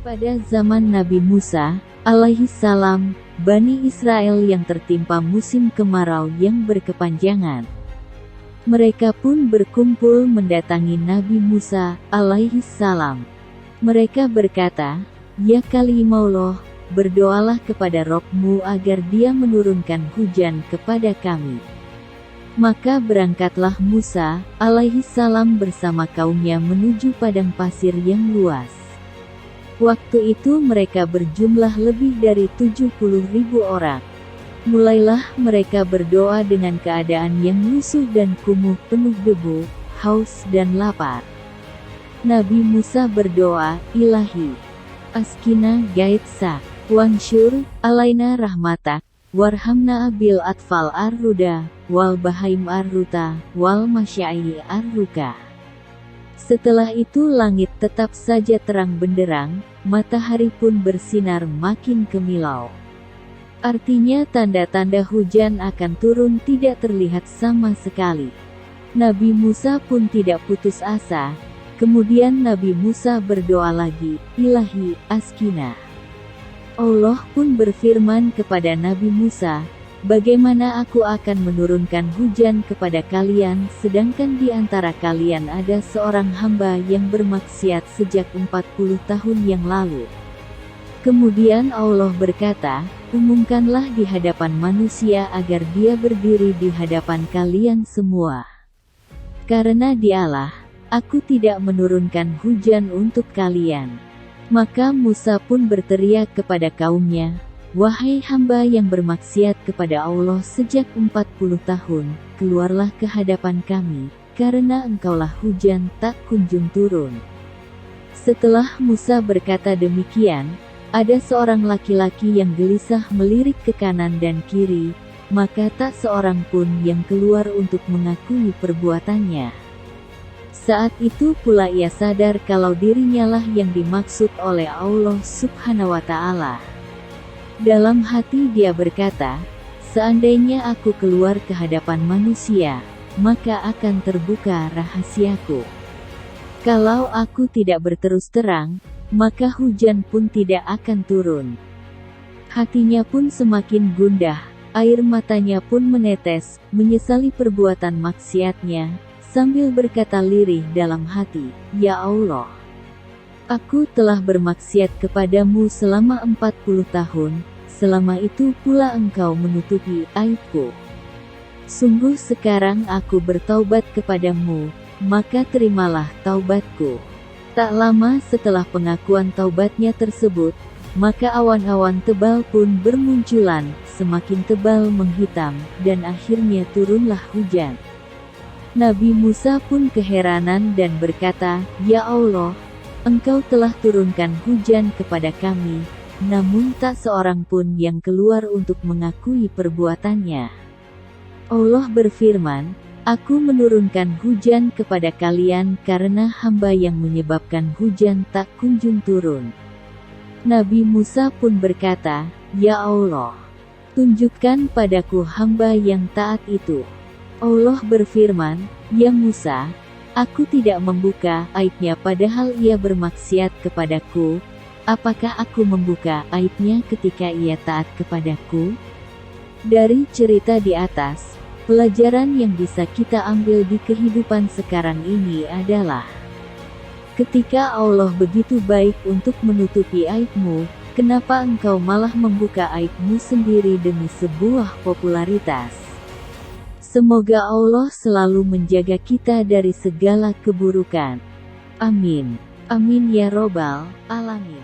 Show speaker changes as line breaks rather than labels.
Pada zaman Nabi Musa, alaihi salam, Bani Israel yang tertimpa musim kemarau yang berkepanjangan. Mereka pun berkumpul mendatangi Nabi Musa, alaihi salam. Mereka berkata, "Ya Kalimullah, berdoalah kepada Rabb-Mu agar Dia menurunkan hujan kepada kami." Maka berangkatlah Musa, alaihi salam bersama kaumnya menuju padang pasir yang luas. Waktu itu mereka berjumlah lebih dari 70.000 orang. Mulailah mereka berdoa dengan keadaan yang lusuh dan kumuh penuh debu, haus dan lapar. Nabi Musa berdoa, "Ilahi, askina gaitsa, wansyur, alaina rahmatak, warhamna bil atfal ar-ruda, wal bahaim ar-ruta, wal masyai ar-ruka." Setelah itu langit tetap saja terang benderang, matahari pun bersinar makin kemilau. Artinya tanda-tanda hujan akan turun tidak terlihat sama sekali. Nabi Musa pun tidak putus asa. Kemudian Nabi Musa berdoa lagi, "Ilahi, askina." Allah pun berfirman kepada Nabi Musa, "Bagaimana aku akan menurunkan hujan kepada kalian sedangkan di antara kalian ada seorang hamba yang bermaksiat sejak 40 tahun yang lalu?" Kemudian Allah berkata, "Umumkanlah di hadapan manusia agar dia berdiri di hadapan kalian semua. Karena Dialah, aku tidak menurunkan hujan untuk kalian." Maka Musa pun berteriak kepada kaumnya, "Wahai hamba yang bermaksiat kepada Allah sejak 40 tahun, keluarlah ke hadapan kami, karena engkaulah hujan tak kunjung turun." Setelah Musa berkata demikian, ada seorang laki-laki yang gelisah melirik ke kanan dan kiri, maka tak seorang pun yang keluar untuk mengakui perbuatannya. Saat itu pula ia sadar kalau dirinya lah yang dimaksud oleh Allah Subhanahu wa Ta'ala. Dalam hati dia berkata, "Seandainya aku keluar ke hadapan manusia, maka akan terbuka rahasiaku. Kalau aku tidak berterus terang, maka hujan pun tidak akan turun." Hatinya pun semakin gundah, air matanya pun menetes, menyesali perbuatan maksiatnya, sambil berkata lirih dalam hati, "Ya Allah, aku telah bermaksiat kepadamu selama 40 tahun, selama itu pula engkau menutupi aibku. Sungguh sekarang aku bertaubat kepadamu, maka terimalah taubatku." Tak lama setelah pengakuan taubatnya tersebut, maka awan-awan tebal pun bermunculan, semakin tebal menghitam, dan akhirnya turunlah hujan. Nabi Musa pun keheranan dan berkata, "Ya Allah, Engkau telah turunkan hujan kepada kami, namun tak seorang pun yang keluar untuk mengakui perbuatannya." Allah berfirman, "Aku menurunkan hujan kepada kalian karena hamba yang menyebabkan hujan tak kunjung turun." Nabi Musa pun berkata, "Ya Allah, tunjukkan padaku hamba yang taat itu." Allah berfirman, "Ya Musa, aku tidak membuka aibnya padahal ia bermaksiat kepadaku. Apakah aku membuka aibnya ketika ia taat kepadaku?" Dari cerita di atas, pelajaran yang bisa kita ambil di kehidupan sekarang ini adalah, ketika Allah begitu baik untuk menutupi aibmu, kenapa engkau malah membuka aibmu sendiri demi sebuah popularitas? Semoga Allah selalu menjaga kita dari segala keburukan. Amin. Amin ya robbal alamin.